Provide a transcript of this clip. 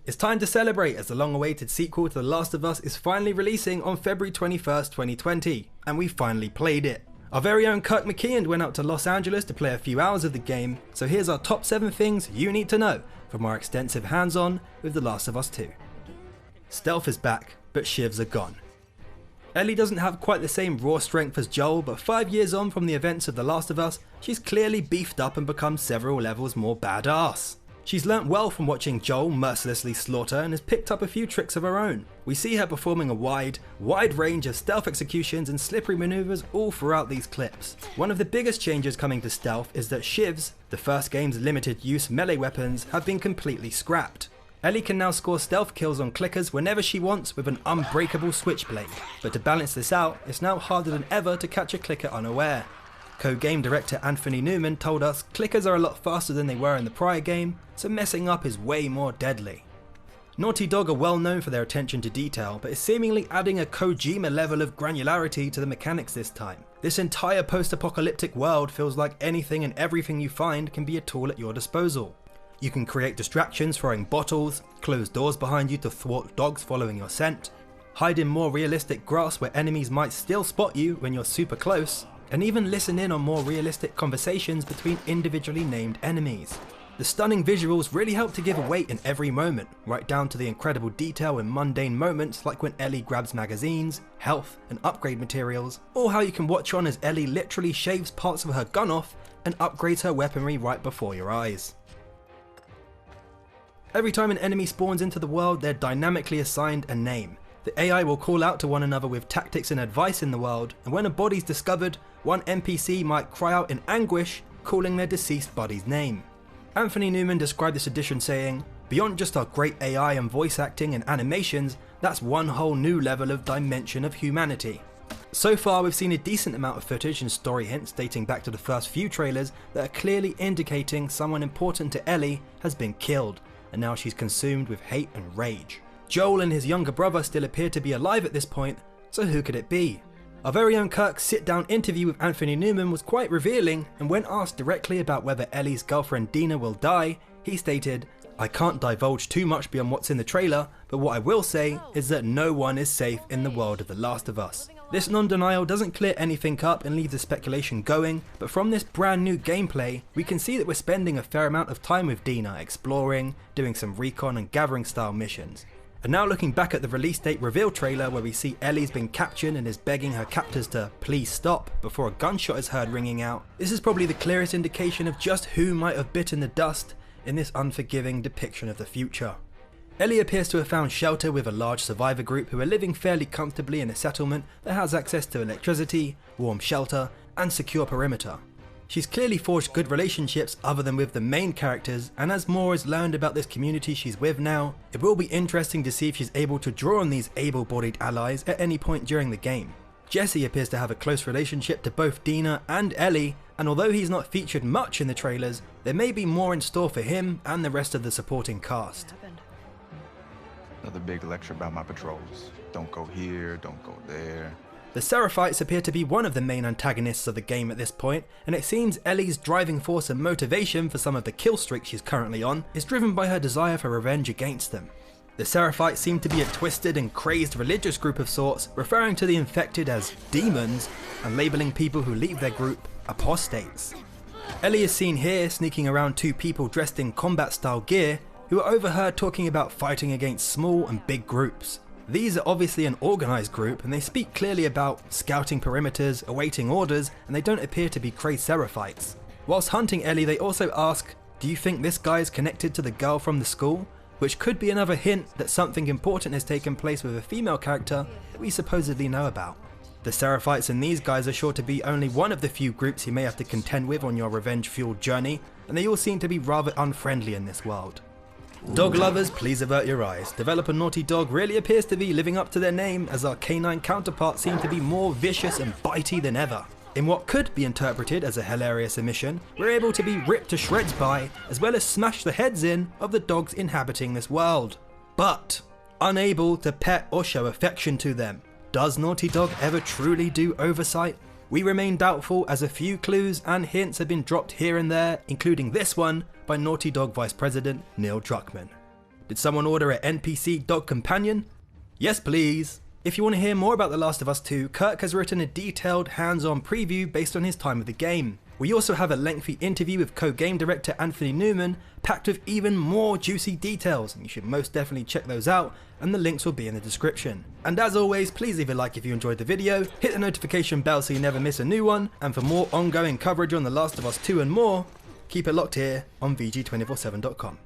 It's time to celebrate as the long-awaited sequel to The Last of Us is finally releasing on February 21st, 2020, and we finally played it. Our very own Kirk McKeon went out to Los Angeles to play a few hours of the game, so here's our top 7 things you need to know from our extensive hands-on with The Last of Us 2. Stealth is back, but shivs are gone. Ellie doesn't have quite the same raw strength as Joel, but 5 years on from the events of The Last of Us, she's clearly beefed up and become several levels more badass. She's learnt well from watching Joel mercilessly slaughter and has picked up a few tricks of her own. We see her performing a wide range of stealth executions and slippery maneuvers all throughout these clips. One of the biggest changes coming to stealth is that shivs, the first game's limited use melee weapons, have been completely scrapped. Ellie can now score stealth kills on clickers whenever she wants with an unbreakable switchblade, but to balance this out, it's now harder than ever to catch a clicker unaware. Co-game director Anthony Newman told us clickers are a lot faster than they were in the prior game, so messing up is way more deadly. Naughty Dog are well known for their attention to detail, but is seemingly adding a Kojima level of granularity to the mechanics this time. This entire post-apocalyptic world feels like anything and everything you find can be a tool at your disposal. You can create distractions throwing bottles, close doors behind you to thwart dogs following your scent, hide in more realistic grass where enemies might still spot you when you're super close, and even listen in on more realistic conversations between individually named enemies. The stunning visuals really help to give a weight in every moment, right down to the incredible detail in mundane moments like when Ellie grabs magazines, health and upgrade materials, or how you can watch on as Ellie literally shaves parts of her gun off and upgrades her weaponry right before your eyes. Every time an enemy spawns into the world, they're dynamically assigned a name. The AI will call out to one another with tactics and advice in the world, and when a body's discovered, one NPC might cry out in anguish, calling their deceased buddy's name. Anthony Newman described this addition saying, "Beyond just our great AI and voice acting and animations, that's one whole new level of dimension of humanity." So far we've seen a decent amount of footage and story hints dating back to the first few trailers that are clearly indicating someone important to Ellie has been killed, and now she's consumed with hate and rage. Joel and his younger brother still appear to be alive at this point, so who could it be? Our very own Kirk's sit-down interview with Anthony Newman was quite revealing, and when asked directly about whether Ellie's girlfriend Dina will die, he stated, "I can't divulge too much beyond what's in the trailer, but what I will say is that no one is safe in the world of The Last of Us." This non-denial doesn't clear anything up and leaves the speculation going, but from this brand new gameplay, we can see that we're spending a fair amount of time with Dina, exploring, doing some recon and gathering style missions. And now looking back at the release date reveal trailer where we see Ellie's been captured and is begging her captors to please stop before a gunshot is heard ringing out, this is probably the clearest indication of just who might have bitten the dust in this unforgiving depiction of the future. Ellie appears to have found shelter with a large survivor group who are living fairly comfortably in a settlement that has access to electricity, warm shelter, and secure perimeter. She's clearly forged good relationships other than with the main characters, and as more is learned about this community she's with now, it will be interesting to see if she's able to draw on these able-bodied allies at any point during the game. Jesse appears to have a close relationship to both Dina and Ellie, and although he's not featured much in the trailers, there may be more in store for him and the rest of the supporting cast. Another big lecture about my patrols. Don't go here, don't go there. The Seraphites appear to be one of the main antagonists of the game at this point, and it seems Ellie's driving force and motivation for some of the kill streaks she's currently on is driven by her desire for revenge against them. The Seraphites seem to be a twisted and crazed religious group of sorts, referring to the infected as demons and labelling people who leave their group apostates. Ellie is seen here sneaking around two people dressed in combat style gear who are overheard talking about fighting against small and big groups. These are obviously an organised group, and they speak clearly about scouting perimeters, awaiting orders, and they don't appear to be crazed Seraphites. Whilst hunting Ellie, they also ask, "Do you think this guy is connected to the girl from the school?" Which could be another hint that something important has taken place with a female character that we supposedly know about. The Seraphites and these guys are sure to be only one of the few groups you may have to contend with on your revenge-fueled journey, and they all seem to be rather unfriendly in this world. Dog lovers, please avert your eyes. Developer Naughty Dog really appears to be living up to their name, as our canine counterparts seem to be more vicious and bitey than ever. In what could be interpreted as a hilarious omission, we're able to be ripped to shreds by, as well as smash the heads in, of the dogs inhabiting this world. But unable to pet or show affection to them. Does Naughty Dog ever truly do oversight? We remain doubtful, as a few clues and hints have been dropped here and there, including this one by Naughty Dog Vice President Neil Druckmann. Did someone order an NPC dog companion? Yes please. If you want to hear more about The Last of Us 2, Kirk has written a detailed, hands-on preview based on his time with the game. We also have a lengthy interview with co-game director Anthony Newman, packed with even more juicy details, and you should most definitely check those out, and the links will be in the description. And as always, please leave a like if you enjoyed the video, hit the notification bell so you never miss a new one, and for more ongoing coverage on The Last of Us 2 and more, keep it locked here on VG247.com.